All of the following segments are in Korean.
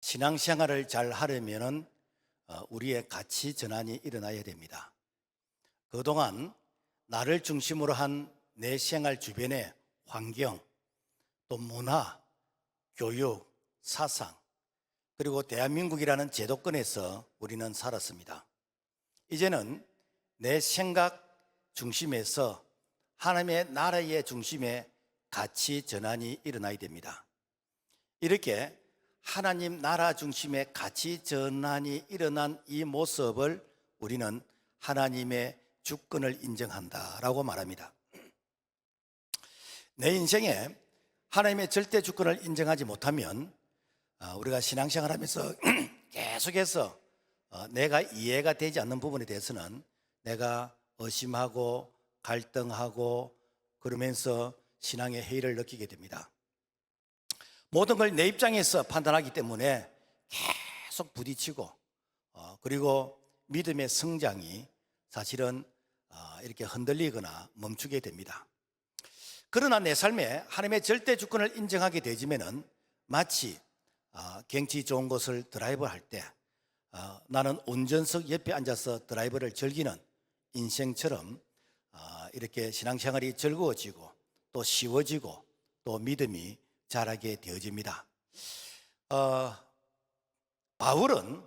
신앙생활을 잘 하려면은 우리의 가치 전환이 일어나야 됩니다. 그동안 나를 중심으로 한 내 생활 주변의 환경, 또 문화, 교육, 사상, 그리고 대한민국이라는 제도권에서 우리는 살았습니다. 이제는 내 생각 중심에서 하나님의 나라의 중심에 가치 전환이 일어나야 됩니다. 이렇게 하나님 나라 중심의 가치 전환이 일어난 이 모습을 우리는 하나님의 주권을 인정한다라고 말합니다. 내 인생에 하나님의 절대 주권을 인정하지 못하면 우리가 신앙생활 하면서 계속해서 내가 이해가 되지 않는 부분에 대해서는 내가 의심하고 갈등하고 그러면서 신앙의 해이를 느끼게 됩니다. 모든 걸 내 입장에서 판단하기 때문에 계속 부딪히고 그리고 믿음의 성장이 사실은 이렇게 흔들리거나 멈추게 됩니다. 그러나 내 삶에 하나님의 절대 주권을 인정하게 되지면은 마치 경치 좋은 곳을 드라이브 할 때 나는 운전석 옆에 앉아서 드라이브를 즐기는 인생처럼 이렇게 신앙생활이 즐거워지고 또 쉬워지고 또 믿음이 자라게 되어집니다. 바울은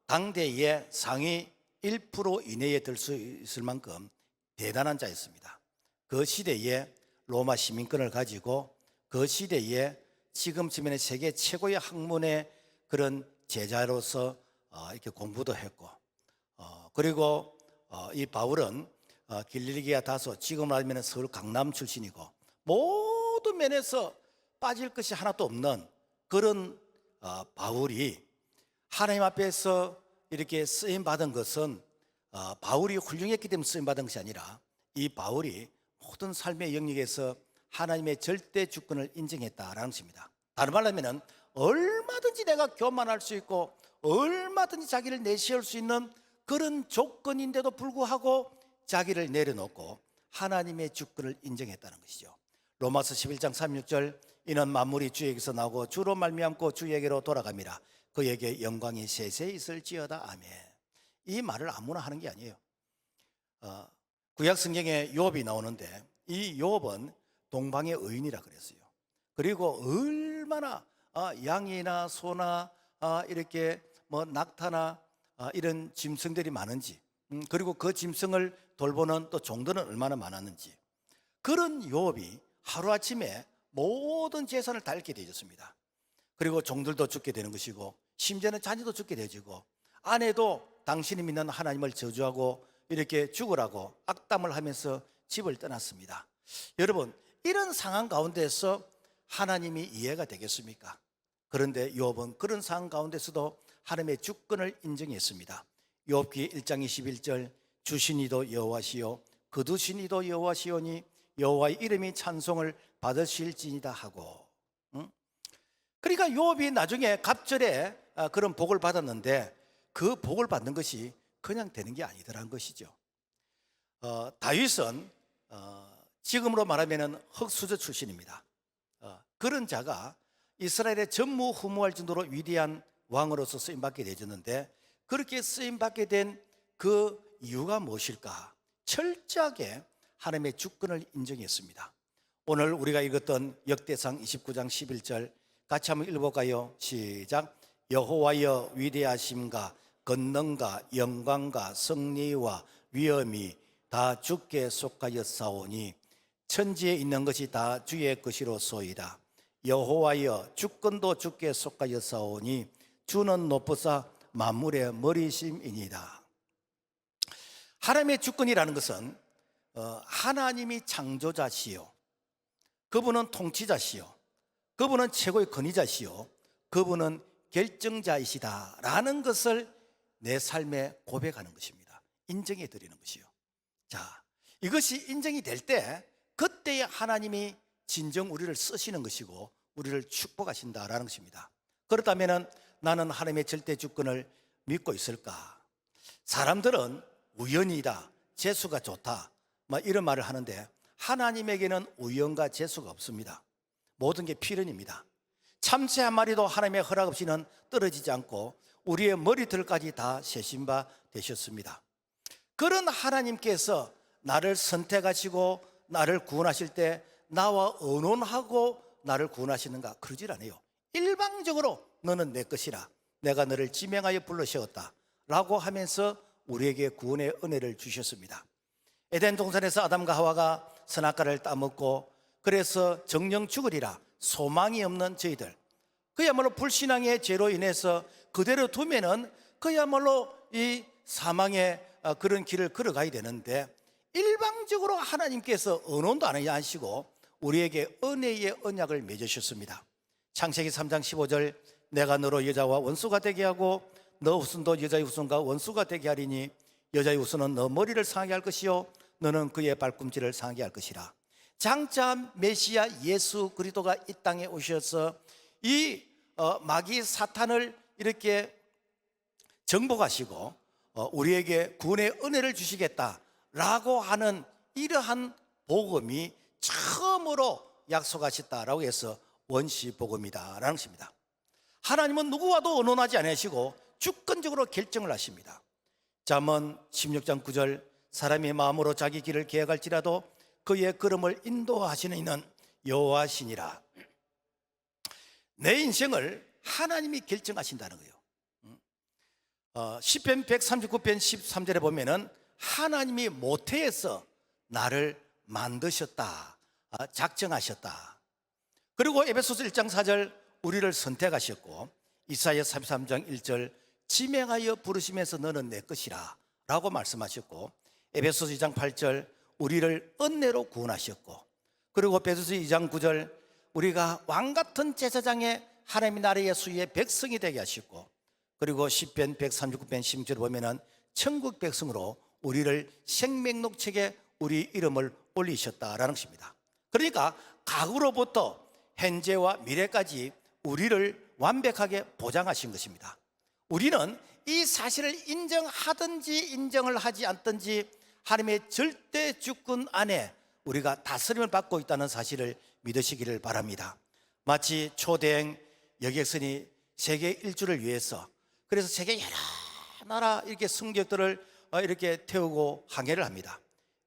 당대의 상위 1% 이내에 들 수 있을 만큼 대단한 자였습니다. 그 시대에 로마 시민권을 가지고 그 시대에 지금쯤에는 세계 최고의 학문의 그런 제자로서 이렇게 공부도 했고 그리고 이 바울은 길리기아 다소 지금으로 하면 서울 강남 출신이고 모든 면에서 빠질 것이 하나도 없는 그런 바울이 하나님 앞에서 이렇게 쓰임 받은 것은 바울이 훌륭했기 때문에 쓰임 받은 것이 아니라 이 바울이 모든 삶의 영역에서 하나님의 절대 주권을 인정했다라는 것입니다. 다른 말로 하면 얼마든지 내가 교만할 수 있고 얼마든지 자기를 내세울 수 있는 그런 조건인데도 불구하고 자기를 내려놓고 하나님의 주권을 인정했다는 것이죠. 로마서 11장 36절 이는 만물이 주에게서 나오고 주로 말미암고 주에게로 돌아갑니다. 그에게 영광이 세세 있을지어다. 아멘. 이 말을 아무나 하는 게 아니에요. 구약 성경에 욥이 나오는데 이 욥은 동방의 의인이라 그랬어요. 그리고 얼마나 양이나 소나 이렇게 낙타나 이런 짐승들이 많은지 그리고 그 짐승을 돌보는 또 종들은 얼마나 많았는지 그런 욥이 하루아침에 모든 재산을 다 잃게 되었습니다. 그리고 종들도 죽게 되는 것이고 심지어는 자녀도 죽게 되어지고 아내도 당신이 믿는 하나님을 저주하고 이렇게 죽으라고 악담을 하면서 집을 떠났습니다. 여러분 이런 상황 가운데서 하나님이 이해가 되겠습니까? 그런데 욥은 그런 상황 가운데서도 하나님의 주권을 인정했습니다. 욥기 1장 21절 주신이도 여호와시요 거두신이도 여호와시오니 여호와의 이름이 찬송을 받으실지니다 하고 그러니까 욥이 나중에 갑절에 그런 복을 받았는데 그 복을 받는 것이 그냥 되는 게 아니더라는 것이죠. 다윗은 지금으로 말하면 흙수저 출신입니다. 그런 자가 이스라엘의 전무후무할 정도로 위대한 왕으로서 쓰임받게 되었는데 그렇게 쓰임받게 된 그 이유가 무엇일까? 철저하게 하나님의 주권을 인정했습니다. 오늘 우리가 읽었던 역대상 29장 11절 같이 한번 읽어볼까요? 시작. 여호와여 위대하심과 권능과 영광과 승리와 위엄이 다 주께 속하였사오니 천지에 있는 것이 다 주의 것이로소이다. 여호와여 주권도 주께 속하였사오니 주는 높으사 만물의 머리심이니이다. 하나님의 주권이라는 것은 하나님이 창조자시요 그분은 통치자시요 그분은 최고의 권위자시요 그분은 결정자이시다라는 것을 내 삶에 고백하는 것입니다. 인정해 드리는 것이요. 자, 이것이 인정이 될 때 그때에 하나님이 진정 우리를 쓰시는 것이고 우리를 축복하신다라는 것입니다. 그렇다면 나는 하나님의 절대 주권을 믿고 있을까? 사람들은 우연이다, 재수가 좋다 이런 말을 하는데 하나님에게는 우연과 재수가 없습니다. 모든 게 필연입니다. 참새 한 마리도 하나님의 허락 없이는 떨어지지 않고 우리의 머리털까지 다 세신 바 되셨습니다. 그런 하나님께서 나를 선택하시고 나를 구원하실 때 나와 의논하고 나를 구원하시는가? 그러질 않아요. 일방적으로 너는 내 것이라, 내가 너를 지명하여 불러세웠다 라고 하면서 우리에게 구원의 은혜를 주셨습니다. 에덴 동산에서 아담과 하와가 선악과를 따먹고 그래서 정령 죽으리라 소망이 없는 저희들, 그야말로 불신앙의 죄로 인해서 그대로 두면은 그야말로 이 사망의 그런 길을 걸어가야 되는데, 일방적으로 하나님께서 언론도 안 하시고 우리에게 은혜의 언약을 맺으셨습니다. 창세기 3장 15절, 내가 너로 여자와 원수가 되게 하고 너 후손도 여자의 후손과 원수가 되게 하리니 여자의 후손은 너 머리를 상하게 할 것이요 너는 그의 발꿈치를 상하게 할 것이라. 장차 메시아 예수 그리스도가 이 땅에 오셔서 이 마귀 사탄을 이렇게 정복하시고 우리에게 구원의 은혜를 주시겠다라고 하는 이러한 복음이 처음으로 약속하셨다라고 해서 원시복음이다라는 것입니다. 하나님은 누구와도 언론하지 않으시고 주권적으로 결정을 하십니다. 잠언 16장 9절, 사람의 마음으로 자기 길을 계획할지라도 그의 걸음을 인도하시는 이는 여호와시니라. 내 인생을 하나님이 결정하신다는 거예요. 시편 139편 13절에 보면은 하나님이 모태에서 나를 만드셨다, 작정하셨다. 그리고 에베소서 1장 4절, 우리를 선택하셨고 이사야 33장 1절, 지명하여 부르시면서 너는 내 것이라 라고 말씀하셨고, 에베소서 2장 8절, 우리를 은혜로 구원하셨고, 그리고 베드로서 2장 9절, 우리가 왕같은 제사장의 하나님의 나라의 수의 백성이 되게 하셨고, 그리고 시편 139편 16절에 보면은 천국 백성으로 우리를 생명록책에 우리 이름을 올리셨다라는 것입니다. 그러니까 과거로부터 현재와 미래까지 우리를 완벽하게 보장하신 것입니다. 우리는 이 사실을 인정하든지 인정을 하지 않든지 하나님의 절대 주권 안에 우리가 다스림을 받고 있다는 사실을 믿으시기를 바랍니다. 마치 초대행 여객선이 세계 일주를 위해서, 그래서 세계 여러 나라 이렇게 승객들을 이렇게 태우고 항해를 합니다.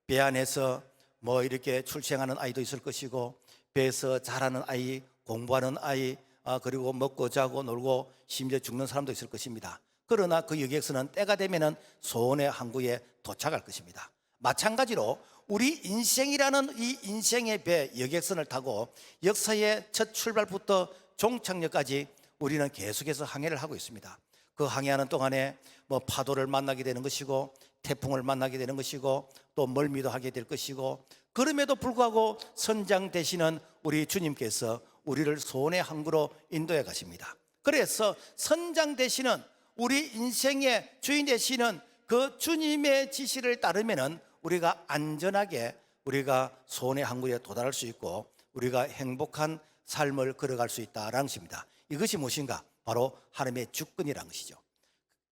배 안에서 뭐 이렇게 출생하는 아이도 있을 것이고, 배에서 자라는 아이, 공부하는 아이, 그리고 먹고 자고 놀고 심지어 죽는 사람도 있을 것입니다. 그러나 그 여객선은 때가 되면은 소원의 항구에 도착할 것입니다. 마찬가지로 우리 인생이라는 이 인생의 배 여객선을 타고 역사의 첫 출발부터 종착역까지 우리는 계속해서 항해를 하고 있습니다. 그 항해하는 동안에 뭐 파도를 만나게 되는 것이고 태풍을 만나게 되는 것이고 또 멀미도 하게 될 것이고, 그럼에도 불구하고 선장 되시는 우리 주님께서 우리를 소원의 항구로 인도해 가십니다. 그래서 선장 되시는 우리 인생의 주인 되시는 그 주님의 지시를 따르면은 우리가 안전하게 우리가 소원의 항구에 도달할 수 있고 우리가 행복한 삶을 걸어갈 수 있다라는 것입니다. 이것이 무엇인가? 바로 하나님의 주권이라는 것이죠.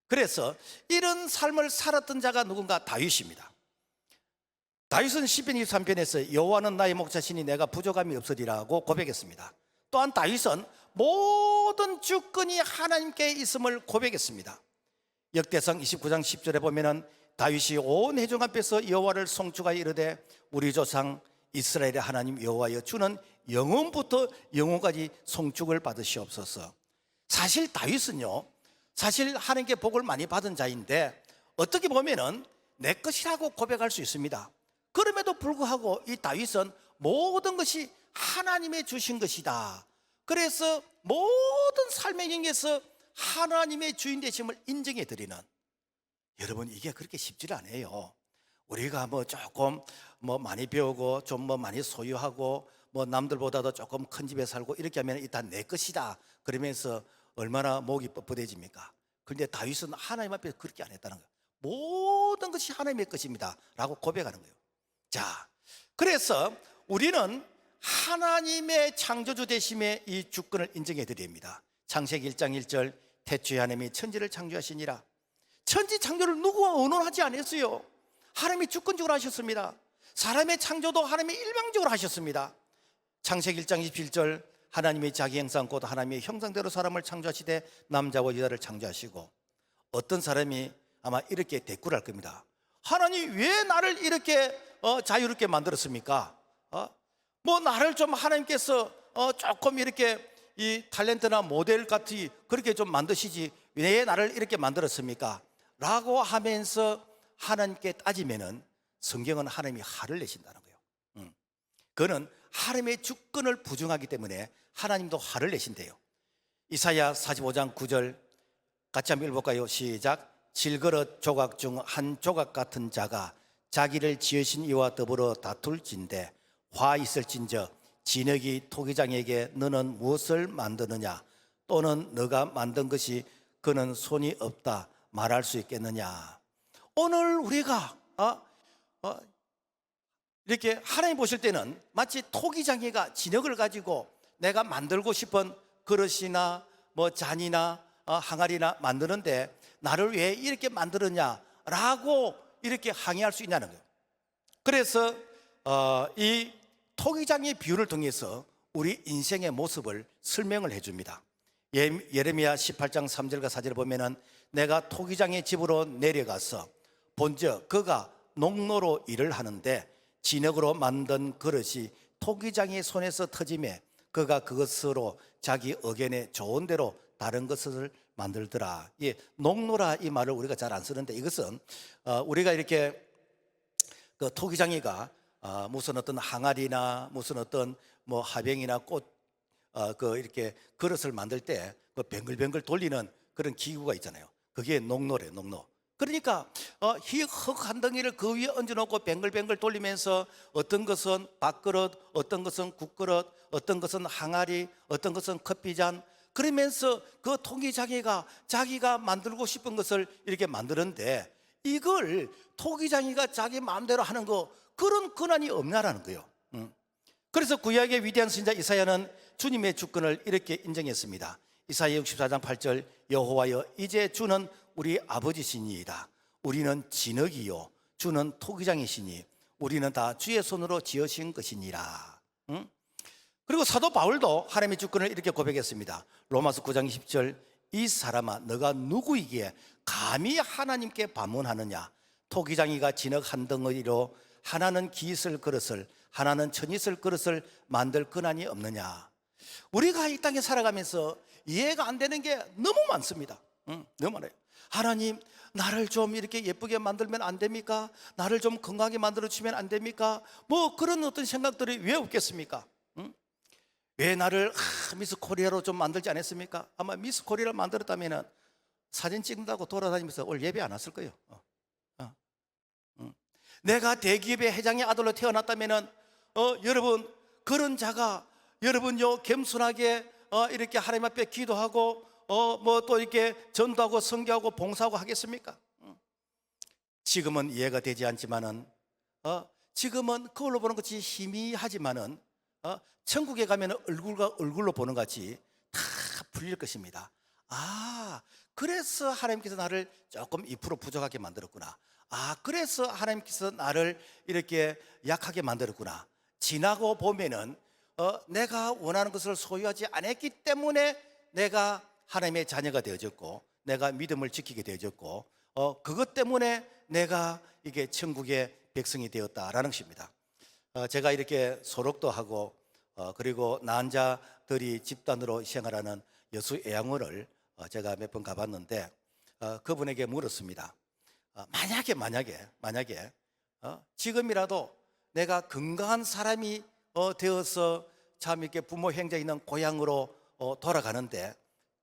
그래서 이런 삶을 살았던 자가 누군가? 다윗입니다. 다윗은 시편 23편에서 여호와는 나의 목자시니 내가 부족함이 없으리라고 고백했습니다. 또한 다윗은 모든 주권이 하나님께 있음을 고백했습니다. 역대상 29장 10절에 보면은 다윗이 온 회중 앞에서 여호와를 송축하여 이르되 우리 조상 이스라엘의 하나님 여호와여, 주는 영원부터 영원까지 송축을 받으시옵소서. 사실 다윗은요, 사실 하나님께 복을 많이 받은 자인데 어떻게 보면은 내 것이라고 고백할 수 있습니다. 그럼에도 불구하고 이 다윗은 모든 것이 하나님의 주신 것이다. 그래서 모든 삶의 경계에서 하나님의 주인 되심을 인정해 드리는, 여러분 이게 그렇게 쉽지 않아요. 우리가 뭐 조금 뭐 많이 배우고 좀 뭐 많이 소유하고 뭐 남들보다도 조금 큰 집에 살고 이렇게 하면 일단 내 것이다 그러면서 얼마나 목이 뻣뻣해집니까? 그런데 다윗은 하나님 앞에 그렇게 안 했다는 거예요. 모든 것이 하나님의 것입니다 라고 고백하는 거예요. 자, 그래서 우리는 하나님의 창조주 되심의 이 주권을 인정해 드립니다. 창세기 1장 1절, 태초에 하나님이 천지를 창조하시니라. 천지 창조를 누구와 의논하지 않았어요. 하나님이 주권적으로 하셨습니다. 사람의 창조도 하나님이 일방적으로 하셨습니다. 창세기 1장 27절, 하나님이 자기 형상 곧 하나님의 형상대로 사람을 창조하시되 남자와 여자를 창조하시고, 어떤 사람이 아마 이렇게 대꾸를 할 겁니다. 하나님 왜 나를 이렇게 자유롭게 만들었습니까? 뭐 나를 좀 하나님께서 조금 이렇게 이 탤런트나 모델 같이 그렇게 좀 만드시지 왜 나를 이렇게 만들었습니까? 라고 하면서 하나님께 따지면은 성경은 하나님이 화를 내신다는 거예요. 그거는 하나님의 주권을 부정하기 때문에 하나님도 화를 내신대요. 이사야 45장 9절 같이 한번 읽어볼까요? 시작. 질그릇 조각 중 한 조각 같은 자가 자기를 지으신 이와 더불어 다툴진대 화 있을진저 진흙이 토기장에게 너는 무엇을 만드느냐, 또는 너가 만든 것이 그는 손이 없다 말할 수 있겠느냐. 오늘 우리가 이렇게 하나님 보실 때는 마치 토기장이가 진흙을 가지고 내가 만들고 싶은 그릇이나 뭐 잔이나 항아리나 만드는데 나를 왜 이렇게 만들었냐라고 이렇게 항의할 수 있냐는 거예요. 그래서 이 토기장의 비유를 통해서 우리 인생의 모습을 설명을 해줍니다. 예레미야 18장 3절과 4절을 보면은 내가 토기장의 집으로 내려가서 본즉 그가 농노로 일을 하는데 진흙으로 만든 그릇이 토기장의 손에서 터지매 그가 그것으로 자기 의견에 좋은 대로 다른 것을 만들더라. 농노라 이 말을 우리가 잘 안 쓰는데, 이것은 우리가 이렇게 그 토기장이가 무슨 어떤 항아리나 무슨 어떤 뭐 화병이나 꽃 그 이렇게 그릇을 만들 때 그 뱅글뱅글 돌리는 그런 기구가 있잖아요. 그게 농노래, 농노. 그러니까 흙 한 덩이를 그 위에 얹어놓고 뱅글뱅글 돌리면서 어떤 것은 밥그릇, 어떤 것은 국그릇, 어떤 것은 항아리, 어떤 것은 커피잔, 그러면서 그 토기장이가 자기가 만들고 싶은 것을 이렇게 만드는데, 이걸 토기장이가 자기 마음대로 하는 거 그런 권한이 없나라는 거예요. 그래서 구약의 위대한 선지자 이사야는 주님의 주권을 이렇게 인정했습니다. 이사야 64장 8절 여호와여 이제 주는 우리 아버지시니이다. 우리는 진흙이요 주는 토기장이시니 우리는 다 주의 손으로 지으신 것이니라. 그리고 사도 바울도 하나님의 주권을 이렇게 고백했습니다. 로마서 9장 20절 이 사람아 너가 누구이기에 감히 하나님께 반문하느냐. 토기장이가 진흙 한 덩어리로 하나는 기 있을 그릇을 하나는 천 있을 그릇을 만들 권한이 없느냐. 우리가 이 땅에 살아가면서 이해가 안 되는 게 너무 많습니다. 너무 많아요. 하나님 나를 좀 이렇게 예쁘게 만들면 안 됩니까? 나를 좀 건강하게 만들어 주시면 안 됩니까? 뭐 그런 어떤 생각들이 왜 없겠습니까? 왜 나를 미스 코리아로 좀 만들지 않았습니까? 아마 미스 코리아를 만들었다면 사진 찍는다고 돌아다니면서 오늘 예배 안 왔을 거예요. 내가 대기업의 회장의 아들로 태어났다면 여러분 그런 자가 여러분요 겸손하게 이렇게 하나님 앞에 기도하고 뭐 또 이렇게 전도하고 선교하고 봉사하고 하겠습니까? 지금은 이해가 되지 않지만은 지금은 거울로 보는 것이 희미하지만은 천국에 가면 얼굴과 얼굴로 보는 것이 다 풀릴 것입니다. 그래서 하나님께서 나를 조금 2% 부족하게 만들었구나. 그래서 하나님께서 나를 이렇게 약하게 만들었구나. 지나고 보면은 내가 원하는 것을 소유하지 않았기 때문에 내가 하나님의 자녀가 되어졌고 내가 믿음을 지키게 되어졌고 그것 때문에 내가 이게 천국의 백성이 되었다라는 것입니다. 제가 이렇게 소록도 하고 그리고 난자들이 집단으로 생활하는 여수 애양원을 제가 몇 번 가봤는데 그분에게 물었습니다. 만약에 지금이라도 내가 건강한 사람이 되어서 참 이렇게 부모 형제 있는 고향으로 돌아가는데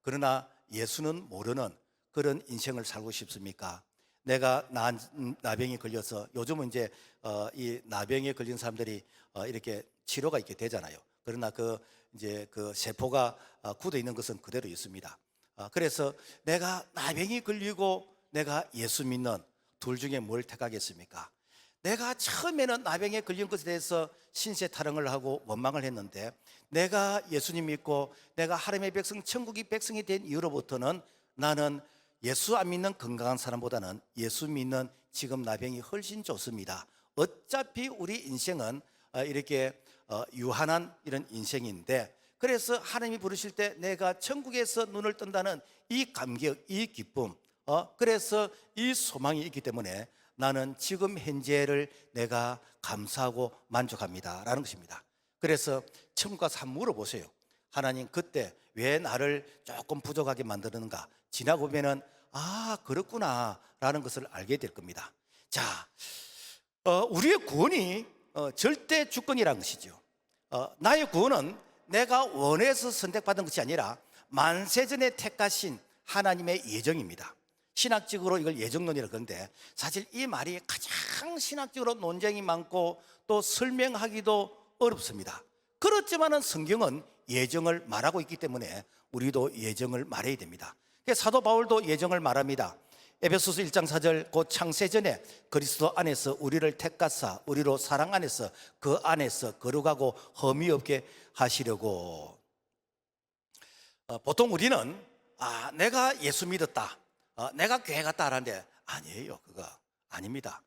그러나 예수는 모르는 그런 인생을 살고 싶습니까? 내가 나병이 걸려서 요즘은 이제 이 나병에 걸린 사람들이 이렇게 치료가 있게 되잖아요. 그러나 이제 그 세포가 굳어 있는 것은 그대로 있습니다. 그래서 내가 나병이 걸리고 내가 예수 믿는 둘 중에 뭘 택하겠습니까? 내가 처음에는 나병에 걸린 것에 대해서 신세 타령을 하고 원망을 했는데 내가 예수님 믿고 내가 하나님의 백성 천국의 백성이 된 이후로부터는 나는 예수 안 믿는 건강한 사람보다는 예수 믿는 지금 나병이 훨씬 좋습니다. 어차피 우리 인생은 이렇게 유한한 이런 인생인데 그래서 하나님이 부르실 때 내가 천국에서 눈을 뜬다는 이 감격, 이 기쁨, 그래서 이 소망이 있기 때문에 나는 지금 현재를 내가 감사하고 만족합니다 라는 것입니다. 그래서 천국 가서 한번 물어보세요. 하나님, 그때 왜 나를 조금 부족하게 만드는가? 지나고 보면은 그렇구나 라는 것을 알게 될 겁니다. 자, 우리의 구원이 절대 주권이라는 것이죠. 나의 구원은 내가 원해서 선택받은 것이 아니라 만세전에 택하신 하나님의 예정입니다. 신학적으로 이걸 예정론이라고 그러는데, 사실 이 말이 가장 신학적으로 논쟁이 많고 또 설명하기도 어렵습니다. 그렇지만은 성경은 예정을 말하고 있기 때문에 우리도 예정을 말해야 됩니다. 사도 바울도 예정을 말합니다. 에베소서 1장 4절, 곧 창세전에 그리스도 안에서 우리를 택하사 우리로 사랑 안에서 그 안에서 거룩하고 흠이 없게 하시려고. 보통 우리는 내가 예수 믿었다, 내가 교회 갔다 하는데 아니에요. 그거 아닙니다.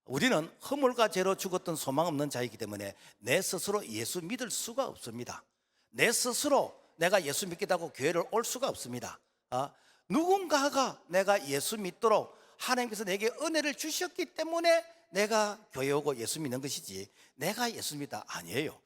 우리는 허물과 죄로 죽었던 소망 없는 자이기 때문에 내 스스로 예수 믿을 수가 없습니다. 내 스스로 내가 예수 믿겠다고 교회를 올 수가 없습니다. 누군가가 내가 예수 믿도록 하나님께서 내게 은혜를 주셨기 때문에 내가 교회 오고 예수 믿는 것이지, 내가 예수 믿다 아니에요.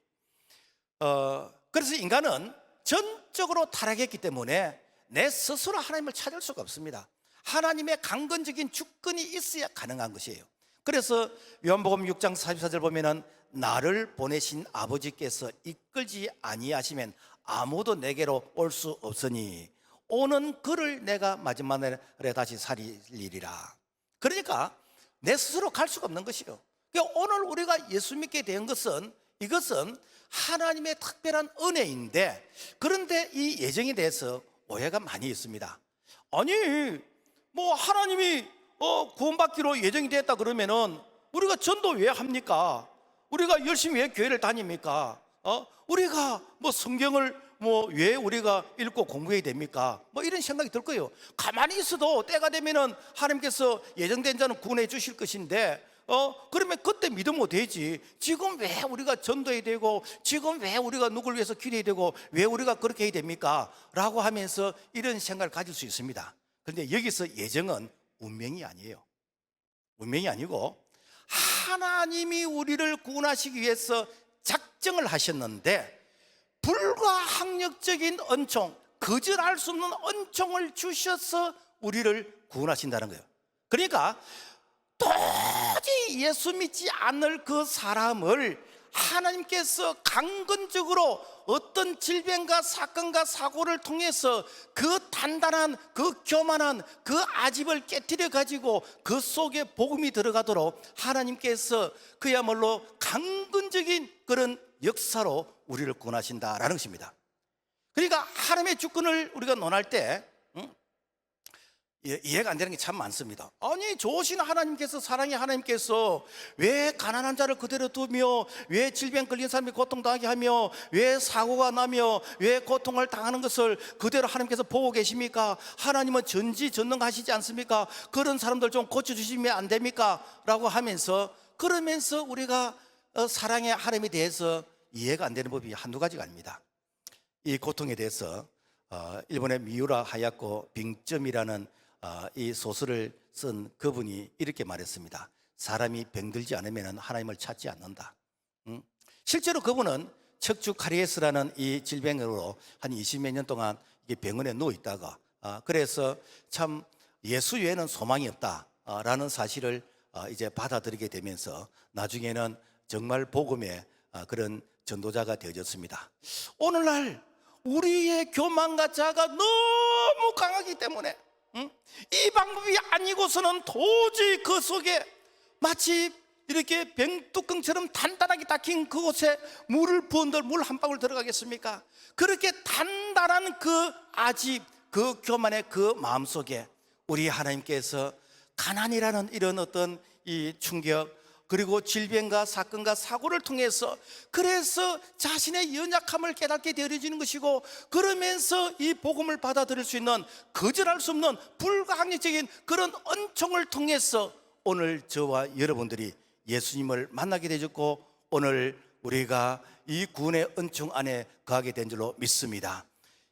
그래서 인간은 전적으로 타락했기 때문에 내 스스로 하나님을 찾을 수가 없습니다. 하나님의 강건적인 주권이 있어야 가능한 것이에요. 그래서 요한복음 6장 44절 보면은 나를 보내신 아버지께서 이끌지 아니하시면 아무도 내게로 올 수 없으니 오는 그를 내가 마지막 날에 다시 살리리라. 그러니까 내 스스로 갈 수가 없는 것이요. 그러니까 오늘 우리가 예수 믿게 된 것은, 이것은 하나님의 특별한 은혜인데, 그런데 이 예정에 대해서 오해가 많이 있습니다. 아니 뭐 하나님이 구원받기로 예정이 됐다 그러면은 우리가 전도 왜 합니까? 우리가 열심히 왜 교회를 다닙니까? 우리가 뭐 성경을 왜 우리가 읽고 공부해야 됩니까? 이런 생각이 들 거예요. 가만히 있어도 때가 되면은 하나님께서 예정된 자는 구원해 주실 것인데, 그러면 그때 믿으면 되지. 지금 왜 우리가 전도해야 되고, 지금 왜 우리가 누굴 위해서 기도해야 되고, 왜 우리가 그렇게 해야 됩니까? 라고 하면서 이런 생각을 가질 수 있습니다. 그런데 여기서 예정은 운명이 아니에요. 운명이 아니고 하나님이 우리를 구원하시기 위해서 작정을 하셨는데, 불가항력적인 은총, 거절할 수 없는 은총을 주셔서 우리를 구원하신다는 거예요. 그러니까 도저히 예수 믿지 않을 그 사람을 하나님께서 강건적으로 어떤 질병과 사건과 사고를 통해서 그 단단한, 그 교만한 그 아집을 깨뜨려 가지고 그 속에 복음이 들어가도록 하나님께서 그야말로 강건적인 그런 역사로 우리를 구원하신다라는 것입니다. 그러니까 하나님의 주권을 우리가 논할 때 이해가 안 되는 게 참 많습니다. 아니, 좋으신 하나님께서, 사랑의 하나님께서 왜 가난한 자를 그대로 두며, 왜 질병 걸린 사람이 고통당하게 하며, 왜 사고가 나며, 왜 고통을 당하는 것을 그대로 하나님께서 보고 계십니까? 하나님은 전지전능하시지 않습니까? 그런 사람들 좀 고쳐주시면 안 됩니까? 라고 하면서, 그러면서 우리가 사랑의 하나님에 대해서 이해가 안 되는 법이 한두 가지가 아닙니다. 이 고통에 대해서 일본의 미우라 하야코 빙점이라는 이 소설을 쓴 그분이 이렇게 말했습니다. 사람이 병들지 않으면 하나님을 찾지 않는다. 실제로 그분은 척추 카리에스라는 이 질병으로 한 20몇 년 동안 병원에 누워 있다가 그래서 참 예수 외에는 소망이 없다라는 사실을 이제 받아들이게 되면서 나중에는 정말 복음의 그런 전도자가 되어졌습니다. 오늘날 우리의 교만과 자아가 너무 강하기 때문에 이 방법이 아니고서는 도저히 그 속에 마치 이렇게 병뚜껑처럼 단단하게 닦인 그곳에 물을 부은들 물 한 방울 들어가겠습니까? 그렇게 단단한 그 아집, 그 교만의 그 마음속에 우리 하나님께서 가난이라는 이런 어떤 이 충격, 그리고 질병과 사건과 사고를 통해서 그래서 자신의 연약함을 깨닫게 되어지는 것이고, 그러면서 이 복음을 받아들일 수 있는 거절할 수 없는 불가항력적인 그런 은총을 통해서 오늘 저와 여러분들이 예수님을 만나게 되었고, 오늘 우리가 이 구원의 은총 안에 거하게 된 줄로 믿습니다.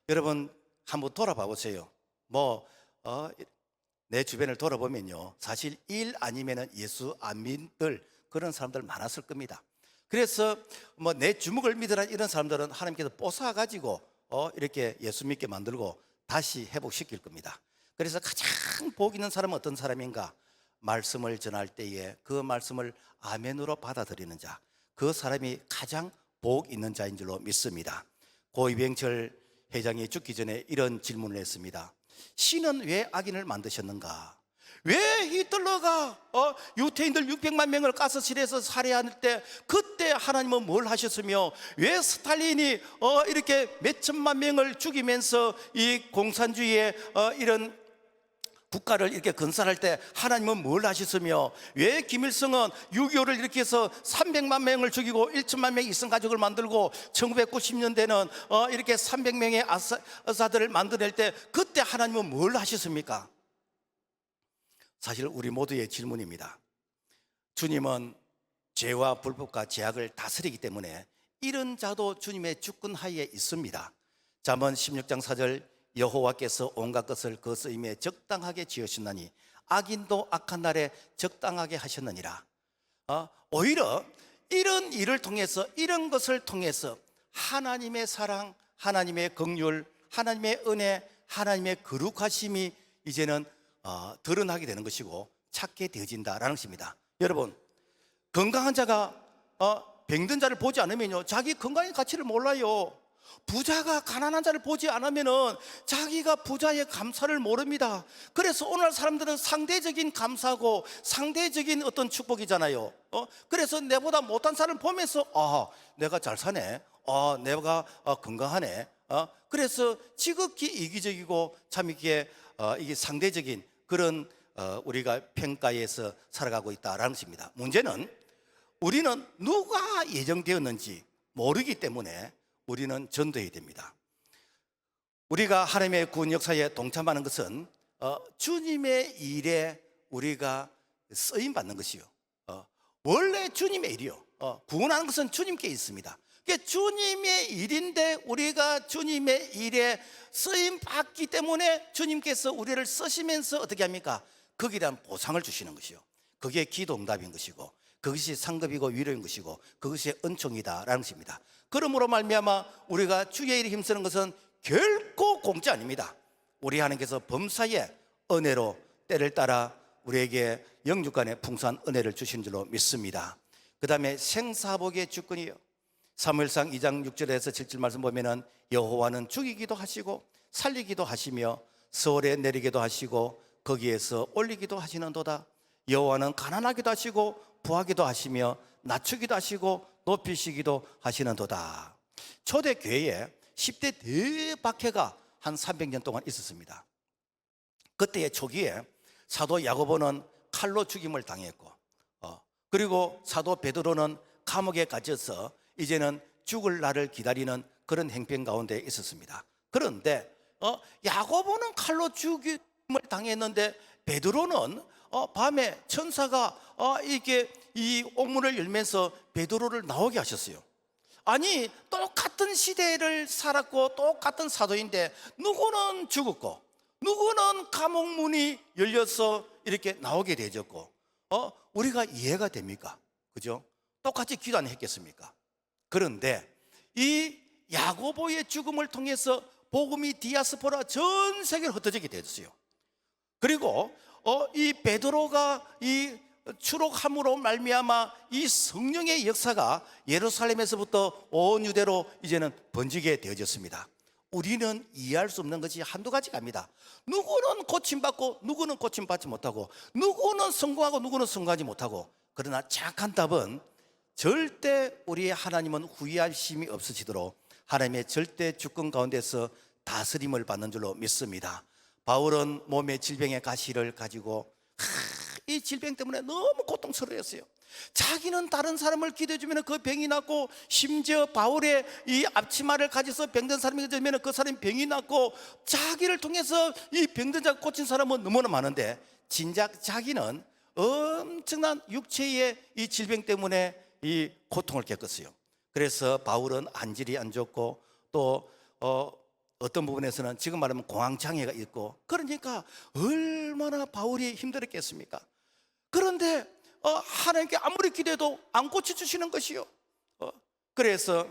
여러분 한번 돌아봐 보세요. 내 주변을 돌아보면요, 사실 일 아니면은 예수 안 믿을 그런 사람들 많았을 겁니다. 그래서 내 주먹을 믿으라 이런 사람들은 하나님께서 뽀사가지고 이렇게 예수 믿게 만들고 다시 회복시킬 겁니다. 그래서 가장 복 있는 사람은 어떤 사람인가? 말씀을 전할 때에 그 말씀을 아멘으로 받아들이는 자, 그 사람이 가장 복 있는 자인 줄로 믿습니다. 고 이병철 회장이 죽기 전에 이런 질문을 했습니다. 신은 왜 악인을 만드셨는가? 왜 히틀러가 유태인들 600만 명을 가스실에서 살해할 때 그때 하나님은 뭘 하셨으며, 왜 스탈린이 이렇게 몇천만 명을 죽이면서 이 공산주의의 이런 국가를 이렇게 건설할 때 하나님은 뭘 하셨으며, 왜 김일성은 6.25를 이렇게 해서 300만 명을 죽이고 1천만 명의 이성가족을 만들고 1990년대는 이렇게 300명의 아사들을 만들어낼 때 그때 하나님은 뭘 하셨습니까? 사실 우리 모두의 질문입니다. 주님은 죄와 불법과 제약을 다스리기 때문에 이런 자도 주님의 주권 하에 있습니다. 잠언 16장 4절, 여호와께서 온갖 것을 그 쓰임에 적당하게 지으셨나니 악인도 악한 날에 적당하게 하셨느니라. 오히려 이런 일을 통해서, 이런 것을 통해서 하나님의 사랑, 하나님의 긍휼, 하나님의 은혜, 하나님의 거룩하심이 이제는 드러나게 되는 것이고 찾게 되어진다라는 것입니다. 여러분, 건강한 자가 병든 자를 보지 않으면요, 자기 건강의 가치를 몰라요. 부자가 가난한 자를 보지 않으면은 자기가 부자의 감사를 모릅니다. 그래서 오늘 사람들은 상대적인 감사고 상대적인 어떤 축복이잖아요. 그래서 내보다 못한 사람을 보면서 내가 잘 사네, 내가 건강하네. 그래서 지극히 이기적이고 참 이게 상대적인 그런 우리가 평가에서 살아가고 있다라는 것입니다. 문제는 우리는 누가 예정되었는지 모르기 때문에 우리는 전도해야 됩니다. 우리가 하나님의 구원 역사에 동참하는 것은 주님의 일에 우리가 쓰임 받는 것이요, 원래 주님의 일이요. 구원하는 것은 주님께 있습니다. 그게 주님의 일인데 우리가 주님의 일에 쓰임 받기 때문에 주님께서 우리를 쓰시면서 어떻게 합니까? 거기에 대한 보상을 주시는 것이요, 그게 기도 응답인 것이고 그것이 상급이고 위로인 것이고 그것이 은총이다라는 것입니다. 그러므로 말미암아 우리가 주의 일에 힘쓰는 것은 결코 공짜 아닙니다. 우리 하나님께서 범사에 은혜로 때를 따라 우리에게 영육간의 풍성한 은혜를 주신 줄로 믿습니다. 그 다음에 생사복의 주권이요, 사무엘상 2장 6절에서 7절 말씀 보면은 여호와는 죽이기도 하시고 살리기도 하시며 서울에 내리기도 하시고 거기에서 올리기도 하시는도다. 여호와는 가난하기도 하시고 부하기도 하시며 낮추기도 하시고 높이시기도 하시는도다. 초대교회에 10대 대박해가 한 300년 동안 있었습니다. 그때의 초기에 사도 야고보는 칼로 죽임을 당했고 그리고 사도 베드로는 감옥에 갇혀서 이제는 죽을 날을 기다리는 그런 행편 가운데 있었습니다. 그런데 야고보는 칼로 죽임을 당했는데 베드로는 밤에 천사가 이렇게 이 옥문을 열면서 베드로를 나오게 하셨어요. 아니, 똑같은 시대를 살았고 똑같은 사도인데 누구는 죽었고 누구는 감옥 문이 열려서 이렇게 나오게 되었고 우리가 이해가 됩니까? 그죠? 똑같이 기도 안 했겠습니까? 그런데 이 야고보의 죽음을 통해서 복음이 디아스포라 전 세계로 흩어지게 되었어요. 그리고 이 베드로가 이 추록함으로 말미암아 이 성령의 역사가 예루살렘에서부터 온 유대로 이제는 번지게 되어졌습니다. 우리는 이해할 수 없는 것이 한두 가지가 아닙니다. 누구는 고침받고 누구는 고침받지 못하고 누구는 성공하고 누구는 성공하지 못하고, 그러나 정확한 답은 절대 우리의 하나님은 후회하심이 없으시도록 하나님의 절대 주권 가운데서 다스림을 받는 줄로 믿습니다. 바울은 몸의 질병의 가시를 가지고 이 질병 때문에 너무 고통스러웠어요. 자기는 다른 사람을 기도해주면 그 병이 낫고, 심지어 바울의 이 앞치마를 가져서 병든 사람이 되면 그 사람이 병이 낫고, 자기를 통해서 이 병든 자가 고친 사람은 너무나 많은데 진작 자기는 엄청난 육체의 이 질병 때문에 이 고통을 겪었어요. 그래서 바울은 안질이 안 좋고 또 어떤 부분에서는 지금 말하면 공황장애가 있고, 그러니까 얼마나 바울이 힘들었겠습니까? 그런데 하나님께 아무리 기도해도 안 고쳐주시는 것이요. 그래서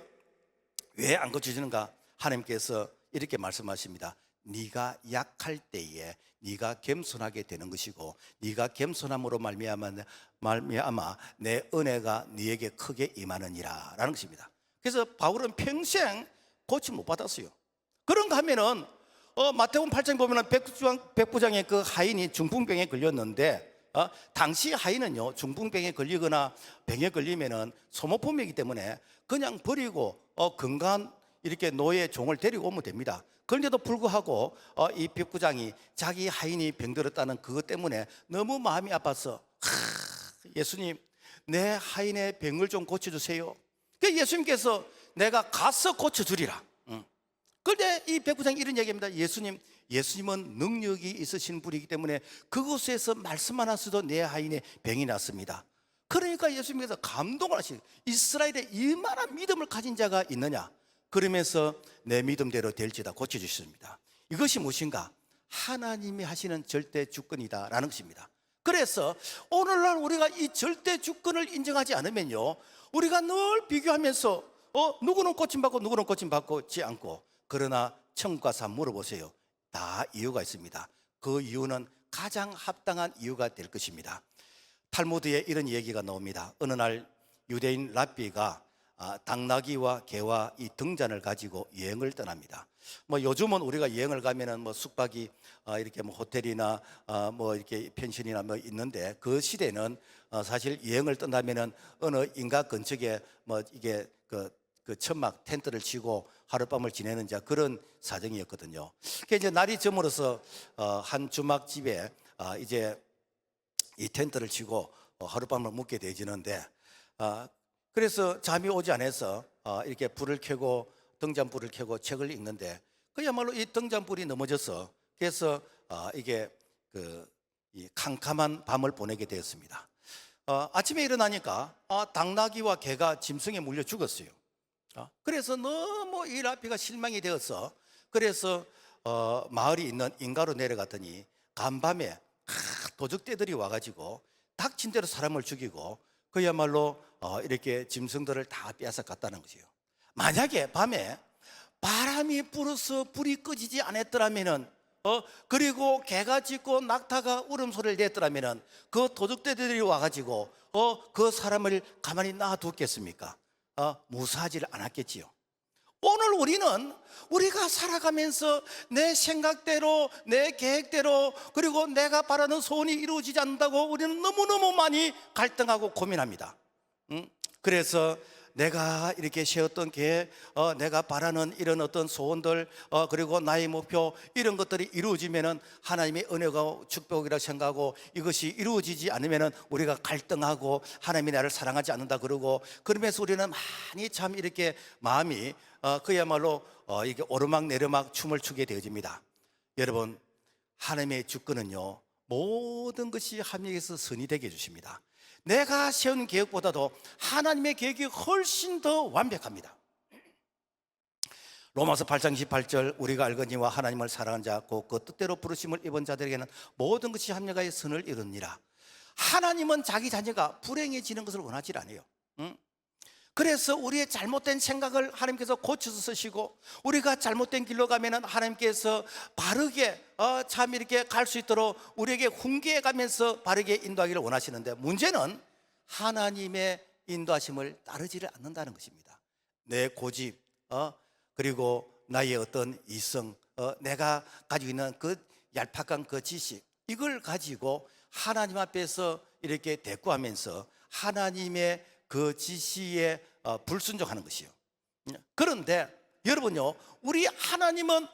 왜 안 고쳐주는가? 하나님께서 이렇게 말씀하십니다. 네가 약할 때에 네가 겸손하게 되는 것이고, 네가 겸손함으로 말미암아 내 은혜가 네에게 크게 임하느니라 라는 것입니다. 그래서 바울은 평생 고침 못 받았어요. 그런가 하면은 마태복음 8장 보면은 백부장의 그 하인이 중풍병에 걸렸는데, 당시 하인은요 중풍병에 걸리거나 병에 걸리면은 소모품이기 때문에 그냥 버리고 건강한 이렇게 노예 종을 데리고 오면 됩니다. 그런데도 불구하고 이 백부장이 자기 하인이 병들었다는 그것 때문에 너무 마음이 아파서 예수님, 내 하인의 병을 좀 고쳐주세요. 그래서 예수님께서 내가 가서 고쳐주리라. 그런데 이 백부장이 이런 얘기합니다. 예수님은 능력이 있으신 분이기 때문에 그곳에서 말씀만 하셔도 내 하인의 병이 났습니다. 그러니까 예수님께서 감동을 하시는, 이스라엘에 이만한 믿음을 가진 자가 있느냐? 그러면서 내 믿음대로 될지다 고쳐주셨습니다. 이것이 무엇인가? 하나님이 하시는 절대 주권이다 라는 것입니다. 그래서 오늘날 우리가 이 절대 주권을 인정하지 않으면요, 우리가 늘 비교하면서 누구는 고침받고 누구는 고침받지 않고, 그러나 천국가서 물어보세요. 다 이유가 있습니다. 그 이유는 가장 합당한 이유가 될 것입니다. 탈무드에 이런 얘기가 나옵니다. 어느 날 유대인 랍비가 당나귀와 개와 이 등잔을 가지고 여행을 떠납니다. 요즘은 우리가 여행을 가면은 숙박이 이렇게 호텔이나 이렇게 펜션이나 있는데, 그 시대는 사실 여행을 떠나면은 어느 인가 근처에 이게 그 천막 텐트를 치고 하룻밤을 지내는 그런 사정이었거든요. 그래서 이제 날이 저물어서 한 주막집에 이제 이 텐트를 치고 하룻밤을 묵게 되지는데, 그래서 잠이 오지 않아서 이렇게 불을 켜고 등잔불을 켜고 책을 읽는데, 그야말로 이 등잔불이 넘어져서, 그래서 이게 이 캄캄한 밤을 보내게 되었습니다. 아침에 일어나니까 당나귀와 개가 짐승에 물려 죽었어요. 그래서 너무 이 랍비가 실망이 되어서, 그래서 마을이 있는 인가로 내려갔더니 간밤에 도적떼들이 와가지고 닥친 대로 사람을 죽이고 그야말로 이렇게 짐승들을 다 빼앗아 갔다는 것이에요. 만약에 밤에 바람이 불어서 불이 꺼지지 않았더라면은 그리고 개가 짖고 낙타가 울음소리를 냈더라면은 그 도적떼들이 와가지고 그 사람을 가만히 놔뒀겠습니까? 무사하지를 않았겠지요. 오늘 우리가 살아가면서 내 생각대로, 내 계획대로, 그리고 내가 바라는 소원이 이루어지지 않는다고 우리는 너무너무 많이 갈등하고 고민합니다. 그래서 내가 이렇게 세웠던 계획, 내가 바라는 이런 어떤 소원들, 그리고 나의 목표, 이런 것들이 이루어지면은 하나님의 은혜가 축복이라 생각하고, 이것이 이루어지지 않으면은 우리가 갈등하고 하나님이 나를 사랑하지 않는다 그러고, 그러면서 우리는 많이 참 이렇게 마음이 그야말로 이게 오르막 내리막 춤을 추게 되어집니다. 여러분, 하나님의 주권은요 모든 것이 합력해서 선이 되게 해주십니다. 내가 세운 계획보다도 하나님의 계획이 훨씬 더 완벽합니다. 로마서 8장 18절, 우리가 알거니와 하나님을 사랑한 자 곧 그 뜻대로 부르심을 입은 자들에게는 모든 것이 합력하여 선을 이루니라. 하나님은 자기 자녀가 불행해지는 것을 원하지 않아요. 그래서 우리의 잘못된 생각을 하나님께서 고쳐서 쓰시고, 우리가 잘못된 길로 가면은 하나님께서 바르게 참 이렇게 갈 수 있도록 우리에게 훈계해 가면서 바르게 인도하기를 원하시는데, 문제는 하나님의 인도하심을 따르지를 않는다는 것입니다. 내 고집, 그리고 나의 어떤 이성, 내가 가지고 있는 그 얄팍한 그 지식, 이걸 가지고 하나님 앞에서 이렇게 대꾸하면서 하나님의 그 지시에 불순종하는 것이요. 그런데 여러분요, 우리 하나님은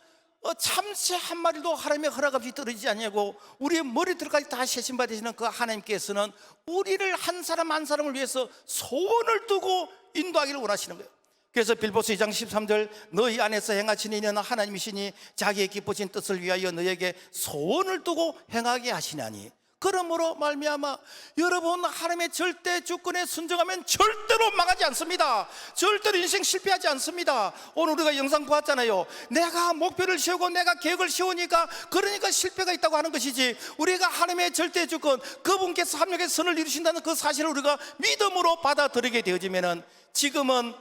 참새 한 마리도 하나님의 허락 없이 떨어지지 않냐고, 우리의 머리털까지 다 세심받으시는 그 하나님께서는 우리를 한 사람 한 사람을 위해서 소원을 두고 인도하기를 원하시는 거예요. 그래서 빌보스 2장 13절, 너희 안에서 행하시는 이는 하나님이시니 자기의 기쁘신 뜻을 위하여 너에게 소원을 두고 행하게 하시나니, 그러므로 말미암아 여러분, 하나님의 절대 주권에 순종하면 절대로 망하지 않습니다. 절대로 인생 실패하지 않습니다. 오늘 우리가 영상 보았잖아요. 내가 목표를 세우고 내가 계획을 세우니까, 그러니까 실패가 있다고 하는 것이지, 우리가 하나님의 절대 주권, 그분께서 합력의 선을 이루신다는 그 사실을 우리가 믿음으로 받아들이게 되어지면은, 지금은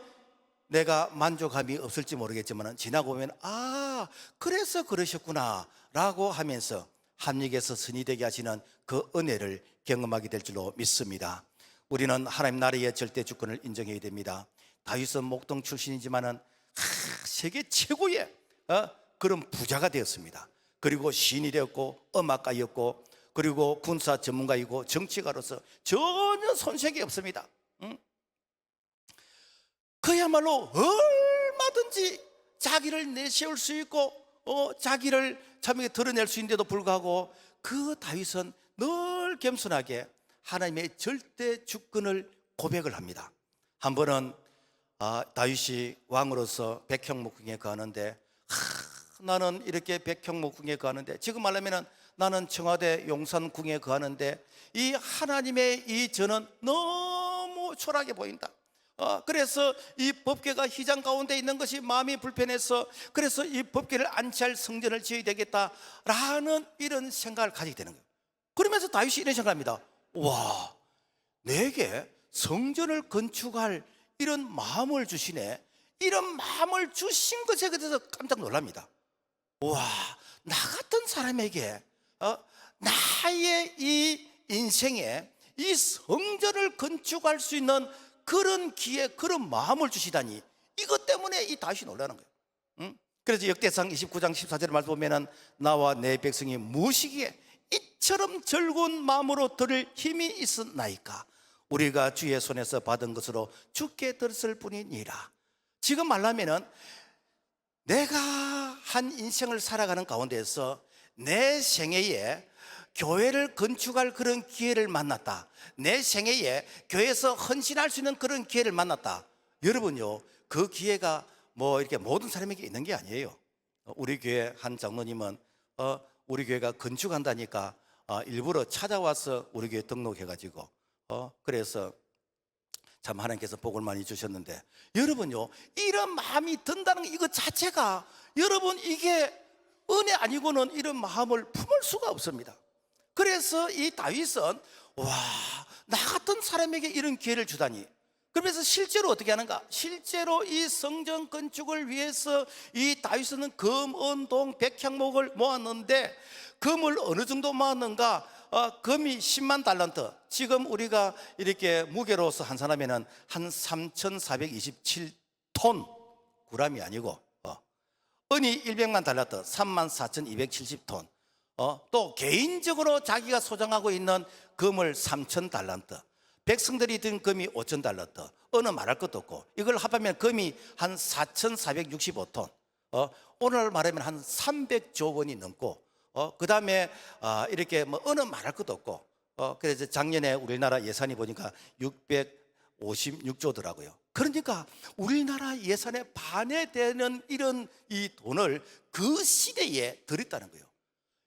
내가 만족함이 없을지 모르겠지만 지나고 보면 그래서 그러셨구나 라고 하면서 합력에서 선이 되게 하시는 그 은혜를 경험하게 될 줄로 믿습니다. 우리는 하나님 나라의 절대 주권을 인정해야 됩니다. 다윗은 목동 출신이지만은 세계 최고의 그런 부자가 되었습니다. 그리고 시인이 되었고 음악가였고 그리고 군사 전문가이고 정치가로서 전혀 손색이 없습니다. 그야말로 얼마든지 자기를 내세울 수 있고 자기를 참 드러낼 수 있는데도 불구하고 그 다윗은 늘 겸손하게 하나님의 절대 주권을 고백을 합니다. 한 번은 다윗이 왕으로서 백형목궁에 거하는데, 나는 이렇게 백형목궁에 거하는데, 지금 말하면 나는 청와대 용산궁에 거하는데 이 하나님의 이 전은 너무 초라하게 보인다. 그래서 이 법궤가 휘장 가운데 있는 것이 마음이 불편해서, 그래서 이 법궤를 안치할 성전을 지어야 되겠다라는 이런 생각을 가지게 되는 거예요. 그러면서 다윗이 이런 생각을 합니다. 와, 내게 성전을 건축할 이런 마음을 주시네. 이런 마음을 주신 것에 대해서 깜짝 놀랍니다. 와, 나 같은 사람에게 나의 이 인생에 이 성전을 건축할 수 있는 그런 기회, 그런 마음을 주시다니, 이것 때문에 이 다윗이 놀라는 거예요. 그래서 역대상 29장 14절을 말씀 보면은 나와 내 백성이 무엇이기에 이처럼 즐거운 마음으로 들을 힘이 있었나이까? 우리가 주의 손에서 받은 것으로 주께 들었을 뿐이니라. 지금 말하면은 내가 한 인생을 살아가는 가운데서 내 생애에 교회를 건축할 그런 기회를 만났다. 내 생애에 교회에서 헌신할 수 있는 그런 기회를 만났다. 여러분요, 그 기회가 뭐 이렇게 모든 사람에게 있는 게 아니에요. 우리 교회 한 장로님은 우리 교회가 건축한다니까 일부러 찾아와서 우리 교회 등록해가지고 그래서 참 하나님께서 복을 많이 주셨는데, 여러분요, 이런 마음이 든다는 이것 자체가, 여러분, 이게 은혜 아니고는 이런 마음을 품을 수가 없습니다. 그래서 이 다윗은 와, 나 같은 사람에게 이런 기회를 주다니. 그래서 실제로 어떻게 하는가? 실제로 이 성전 건축을 위해서 이 다윗은 금, 은, 동, 백향목을 모았는데, 금을 어느 정도 모았는가? 금이 10만 달란트. 지금 우리가 이렇게 무게로서 환산하면은 한 3,427톤, g이 아니고, 은이 100만 달란트, 34,270톤. 또 개인적으로 자기가 소장하고 있는 금을 3,000달란트, 백성들이 든 금이 5,000달란트, 어느 말할 것도 없고, 이걸 합하면 금이 한 4,465톤, 오늘 말하면 한 300조 원이 넘고, 그 다음에 이렇게 뭐 어느 말할 것도 없고, 그래서 작년에 우리나라 예산이 보니까 656조더라고요. 그러니까 우리나라 예산의 반에 되는 이런 이 돈을 그 시대에 들였다는 거예요.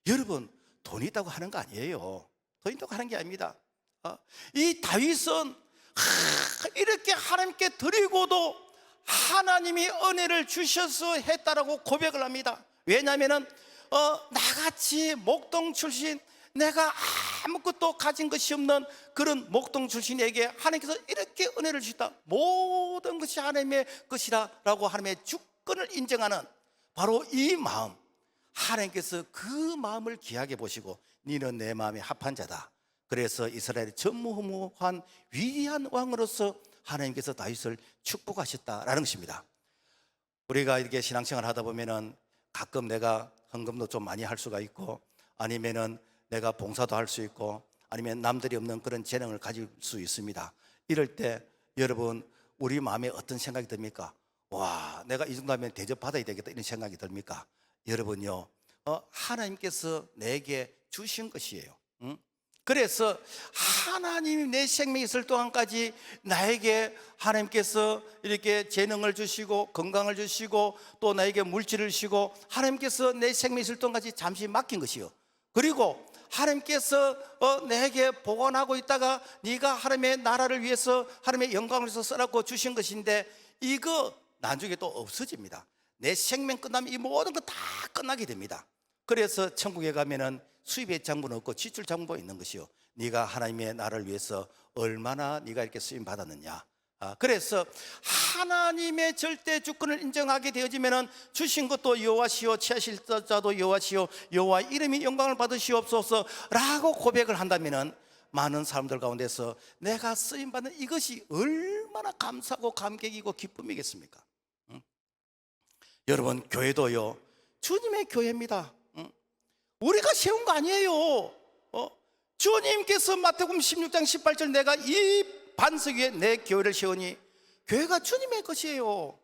여러분, 돈이 있다고 하는 거 아니에요. 돈 있다고 하는 게 아닙니다. 이 다윗은 이렇게 하나님께 드리고도 하나님이 은혜를 주셔서 했다라고 고백을 합니다. 왜냐하면 나같이 목동 출신, 내가 아무것도 가진 것이 없는 그런 목동 출신에게 하나님께서 이렇게 은혜를 주셨다. 모든 것이 하나님의 것이라 라고 하나님의 주권을 인정하는 바로 이 마음, 하나님께서 그 마음을 귀하게 보시고 너는 내 마음에 합한 자다. 그래서 이스라엘의 전무후무한 위대한 왕으로서 하나님께서 다윗을 축복하셨다라는 것입니다. 우리가 이렇게 신앙생활 하다 보면은 가끔 내가 헌금도 좀 많이 할 수가 있고, 아니면은 내가 봉사도 할 수 있고, 아니면 남들이 없는 그런 재능을 가질 수 있습니다. 이럴 때 여러분, 우리 마음에 어떤 생각이 듭니까? 와, 내가 이 정도 하면 대접받아야 되겠다, 이런 생각이 듭니까? 여러분요, 하나님께서 내게 주신 것이에요. 그래서 하나님이 내 생명이 있을 동안까지 나에게 하나님께서 이렇게 재능을 주시고 건강을 주시고 또 나에게 물질을 주시고 하나님께서 내 생명이 있을 동안까지 잠시 맡긴 것이요. 그리고 하나님께서 내게 보관하고 있다가 네가 하나님의 나라를 위해서 하나님의 영광을 위해서 써라고 주신 것인데 이거 나중에 또 없어집니다. 내 생명 끝나면 이 모든 거 다 끝나게 됩니다. 그래서 천국에 가면은 수입의 장부는 없고 지출 장부가 있는 것이요, 네가 하나님의 나라를 위해서 얼마나 네가 이렇게 쓰임 받았느냐. 그래서 하나님의 절대 주권을 인정하게 되어지면은 주신 것도 여호와시요 취하실 자도 여호와시요 여호와 이름이 영광을 받으시옵소서라고 고백을 한다면은 많은 사람들 가운데서 내가 쓰임 받는 이것이 얼마나 감사하고 감격이고 기쁨이겠습니까? 여러분, 교회도요 주님의 교회입니다. 우리가 세운 거 아니에요. 주님께서 마태복음 16장 18절 내가 이 반석 위에 내 교회를 세우니, 교회가 주님의 것이에요.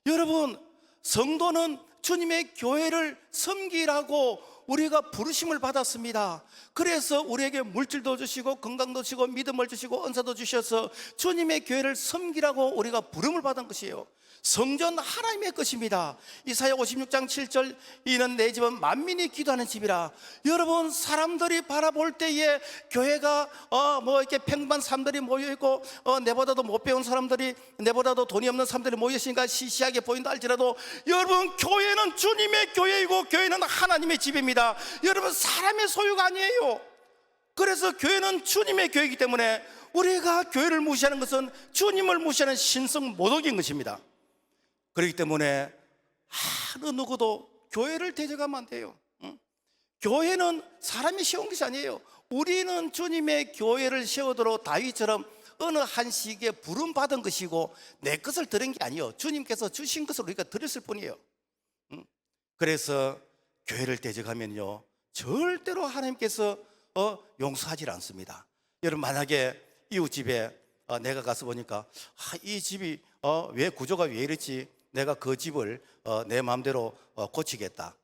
여러분, 성도는 주님의 교회를 섬기라고 우리가 부르심을 받았습니다. 그래서 우리에게 물질도 주시고 건강도 주시고 믿음을 주시고 은사도 주셔서 주님의 교회를 섬기라고 우리가 부름을 받은 것이에요. 성전 하나님의 것입니다. 이사야 56장 7절 이는 내 집은 만민이 기도하는 집이라. 여러분, 사람들이 바라볼 때에 교회가 이렇게 평범한 사람들이 모여있고 내보다도 못 배운 사람들이, 내보다도 돈이 없는 사람들이 모여있으니까 시시하게 보인다 할지라도 여러분, 교회는 주님의 교회이고 교회는 하나님의 집입니다. 여러분, 사람의 소유가 아니에요. 그래서 교회는 주님의 교회이기 때문에 우리가 교회를 무시하는 것은 주님을 무시하는 신성 모독인 것입니다. 그렇기 때문에 어느 누구도 교회를 대적하면 안 돼요. 교회는 사람이 세운 것이 아니에요. 우리는 주님의 교회를 세우도록 다윗처럼 어느 한 시기에 부름받은 것이고 내 것을 들은 게 아니에요. 주님께서 주신 것을 우리가 드렸을 뿐이에요. 그래서 교회를 대적하면요 절대로 하나님께서 용서하지 않습니다. 여러분, 만약에 이웃집에 내가 가서 보니까 이 집이 왜 구조가 왜 이렇지, 내가 그 집을 내 마음대로 고치겠다.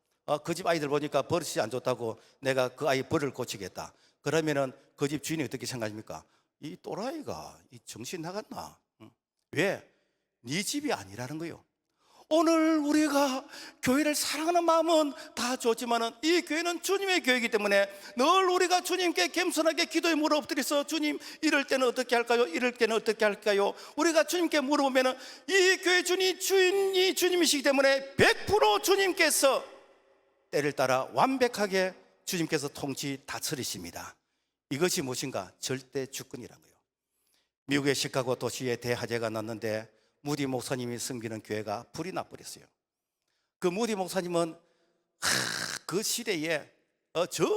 그 집 아이들 보니까 버릇이 안 좋다고 내가 그 아이 버릇을 고치겠다. 그러면은 그 집 주인이 어떻게 생각합니까? 이 또라이가 이 정신 나갔나? 왜? 네 집이 아니라는 거예요. 오늘 우리가 교회를 사랑하는 마음은 다 좋지만은 이 교회는 주님의 교회이기 때문에 늘 우리가 주님께 겸손하게 기도에 물어 엎드려서 주님, 이럴 때는 어떻게 할까요? 이럴 때는 어떻게 할까요? 우리가 주님께 물어보면은 이 교회 주인이 주님이시기 때문에 100% 주님께서 때를 따라 완벽하게 주님께서 통치 다스리십니다. 이것이 무엇인가? 절대 주권이란 거예요. 미국의 시카고 도시에 대화재가 났는데 무디 목사님이 섬기는 교회가 불이 나버렸어요. 그 무디 목사님은 그 시대에 전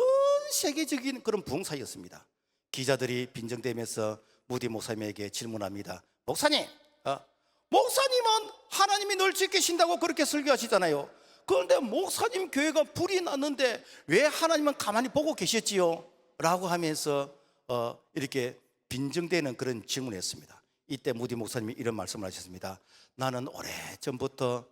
세계적인 그런 부흥사였습니다. 기자들이 빈정대면서 무디 목사님에게 질문합니다. 목사님, 목사님은 하나님이 늘 지키신다고 그렇게 설교하시잖아요. 그런데 목사님 교회가 불이 났는데 왜 하나님은 가만히 보고 계셨지요? 라고 하면서 이렇게 빈정대는 그런 질문을 했습니다. 이때 무디 목사님이 이런 말씀을 하셨습니다. 나는 오래전부터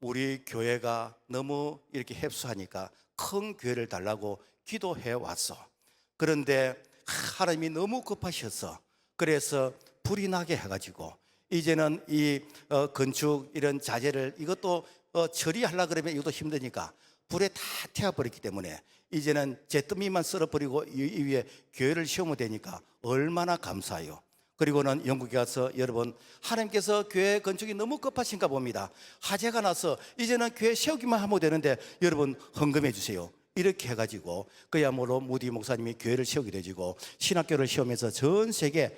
우리 교회가 너무 이렇게 협소하니까 큰 교회를 달라고 기도해 왔어. 그런데 하나님이 너무 급하셔서 그래서 불이 나게 해가지고 이제는 이 건축 이런 자재를 이것도 처리하려고 그러면 이것도 힘드니까 불에 다 태워버렸기 때문에 이제는 제 뜸이만 썰어버리고 이 위에 교회를 세우면 되니까 얼마나 감사해요. 그리고는 영국에 가서 여러분, 하나님께서 교회 건축이 너무 급하신가 봅니다. 화재가 나서 이제는 교회 세우기만 하면 되는데 여러분 헌금해 주세요. 이렇게 해가지고 그야말로 무디 목사님이 교회를 세우게 되지고 신학교를 세우면서 전 세계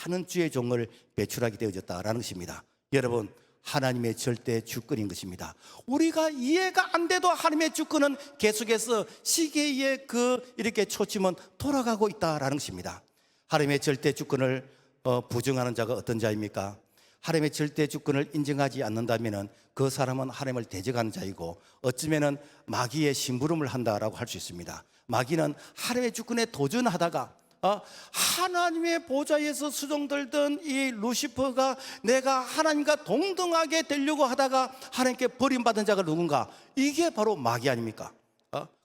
많은 주의 종을 배출하게 되어졌다라는 것입니다. 여러분, 하나님의 절대 주권인 것입니다. 우리가 이해가 안 돼도 하나님의 주권은 계속해서 시계의 이렇게 초침은 돌아가고 있다라는 것입니다. 하나님의 절대 주권을 부정하는 자가 어떤 자입니까? 하나님의 절대 주권을 인정하지 않는다면 그 사람은 하나님을 대적하는 자이고 어쩌면 마귀의 심부름을 한다라고 할 수 있습니다. 마귀는 하나님의 주권에 도전하다가 하나님의 보좌에서 수종들던 이 루시퍼가 내가 하나님과 동등하게 되려고 하다가 하나님께 버림받은 자가 누군가? 이게 바로 마귀 아닙니까?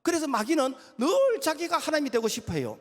그래서 마귀는 늘 자기가 하나님이 되고 싶어요.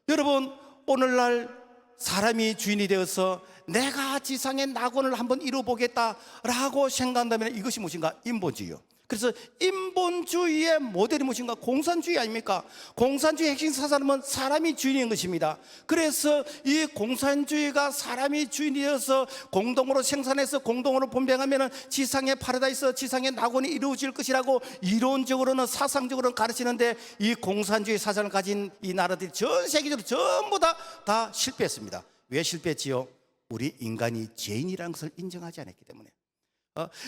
여러분, 오늘날 사람이 주인이 되어서 내가 지상의 낙원을 한번 이루어보겠다라고 생각한다면 이것이 무엇인가? 인본주의요. 그래서 인본주의의 모델이 무엇인가? 공산주의 아닙니까? 공산주의 핵심 사상은 사람이 주인인 것입니다. 그래서 이 공산주의가 사람이 주인이어서 공동으로 생산해서 공동으로 분배하면 지상의 파라다이스, 지상의 낙원이 이루어질 것이라고 이론적으로는 사상적으로는 가르치는데, 이 공산주의 사상을 가진 이 나라들이 전 세계적으로 전부 다 실패했습니다. 왜 실패했지요? 우리 인간이 죄인이라는 것을 인정하지 않았기 때문에.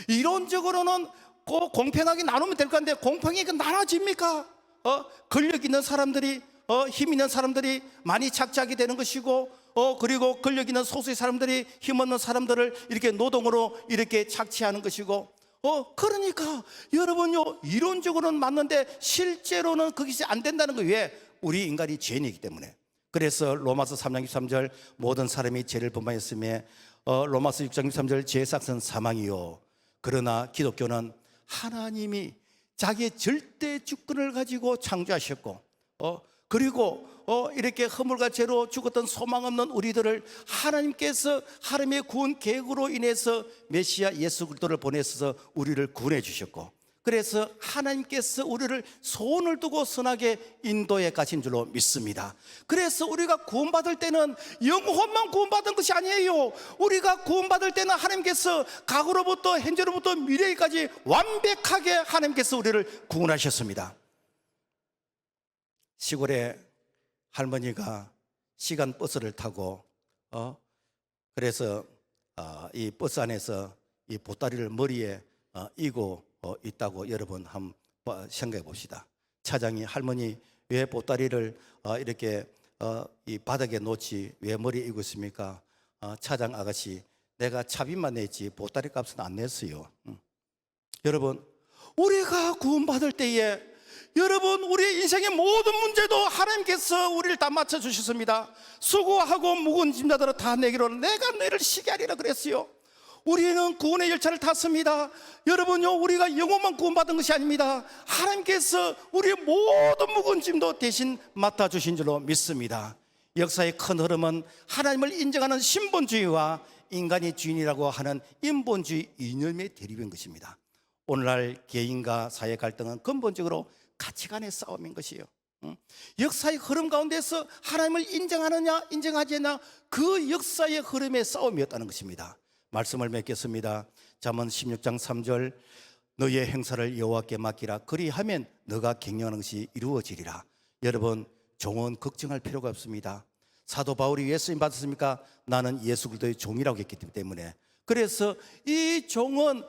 이론적으로는 공평하게 나누면 될 건데 공평하게 나눠집니까? 권력 있는 사람들이, 힘 있는 사람들이 많이 착취하게 되는 것이고, 그리고 권력 있는 소수의 사람들이 힘없는 사람들을 이렇게 노동으로 이렇게 착취하는 것이고, 그러니까 여러분요, 이론적으로는 맞는데 실제로는 그것이 안 된다는 거예요. 왜? 우리 인간이 죄인이기 때문에. 그래서 로마서 3장 23절 모든 사람이 죄를 범하였으며, 로마서 6장 23절 죄의 삭은 사망이요, 그러나 기독교는 하나님이 자기의 절대 주권을 가지고 창조하셨고, 그리고 이렇게 허물과 죄로 죽었던 소망 없는 우리들을 하나님께서 하나님의 구원 계획으로 인해서 메시아 예수 그리스도를 보내셔서 우리를 구원해 주셨고, 그래서 하나님께서 우리를 소원을 두고 선하게 인도해 가신 줄로 믿습니다. 그래서 우리가 구원받을 때는 영혼만 구원받은 것이 아니에요. 우리가 구원받을 때는 하나님께서 과거로부터 현재로부터 미래까지 완벽하게 하나님께서 우리를 구원하셨습니다. 시골에 할머니가 시간 버스를 타고 그래서 이 버스 안에서 이 보따리를 머리에 이고 있다고 여러분 한번 생각해 봅시다. 차장이 할머니 왜 보따리를 이렇게 이 바닥에 놓지 왜 머리에 이고 있습니까? 차장 아가씨, 내가 차비만 냈지 보따리 값은 안 냈어요. 여러분, 우리가 구원받을 때에 여러분, 우리의 인생의 모든 문제도 하나님께서 우리를 다 맞춰주셨습니다. 수고하고 무거운 짐자들아 다 내게로 내가 너희를 쉬게 하리라 그랬어요. 우리는 구원의 열차를 탔습니다. 여러분요, 우리가 영혼만 구원받은 것이 아닙니다. 하나님께서 우리의 모든 무거운 짐도 대신 맡아주신 줄로 믿습니다. 역사의 큰 흐름은 하나님을 인정하는 신본주의와 인간이 주인이라고 하는 인본주의 이념의 대립인 것입니다. 오늘날 개인과 사회 갈등은 근본적으로 가치관의 싸움인 것이에요. 역사의 흐름 가운데서 하나님을 인정하느냐 인정하지 않느냐, 그 역사의 흐름의 싸움이었다는 것입니다. 말씀을 맺겠습니다. 잠언 16장 3절 너의 행사를 여호와께 맡기라, 그리하면 너가 경영하는 것이 이루어지리라. 여러분, 종은 걱정할 필요가 없습니다. 사도 바울이 왜 쓰임 받았습니까? 나는 예수 그리스도의 종이라고 했기 때문에. 그래서 이 종은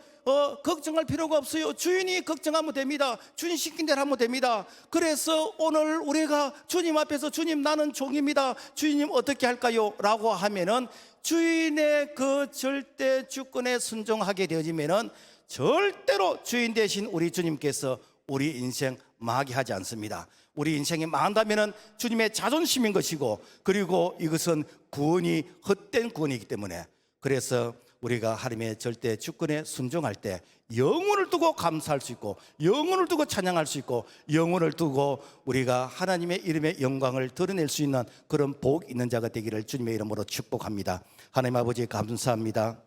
걱정할 필요가 없어요. 주인이 걱정하면 됩니다. 주인 시킨 대로 하면 됩니다. 그래서 오늘 우리가 주님 앞에서 주님 나는 종입니다, 주인님 어떻게 할까요? 라고 하면은 주인의 그 절대 주권에 순종하게 되어지면은 절대로 주인 대신 우리 주님께서 우리 인생 망하게 하지 않습니다. 우리 인생이 망한다면은 주님의 자존심인 것이고, 그리고 이것은 구원이 헛된 구원이기 때문에, 그래서 우리가 하나님의 절대 주권에 순종할 때 영혼을 두고 감사할 수 있고, 영혼을 두고 찬양할 수 있고, 영혼을 두고 우리가 하나님의 이름의 영광을 드러낼 수 있는 그런 복 있는 자가 되기를 주님의 이름으로 축복합니다. 하나님 아버지 감사합니다.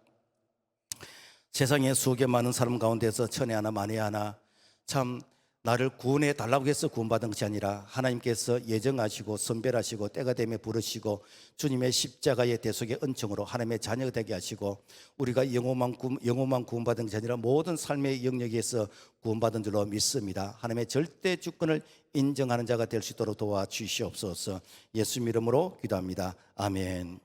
세상에 수개 많은 사람 가운데서 천에 하나 만에 하나 참 나를 구원해 달라고 해서 구원받은 것이 아니라 하나님께서 예정하시고 선별하시고 때가 되면 부르시고 주님의 십자가의 대속의 은총으로 하나님의 자녀가 되게 하시고, 우리가 영혼만 구원받은 것이 아니라 모든 삶의 영역에서 구원받은 줄로 믿습니다. 하나님의 절대 주권을 인정하는 자가 될 수 있도록 도와주시옵소서. 예수 이름으로 기도합니다. 아멘.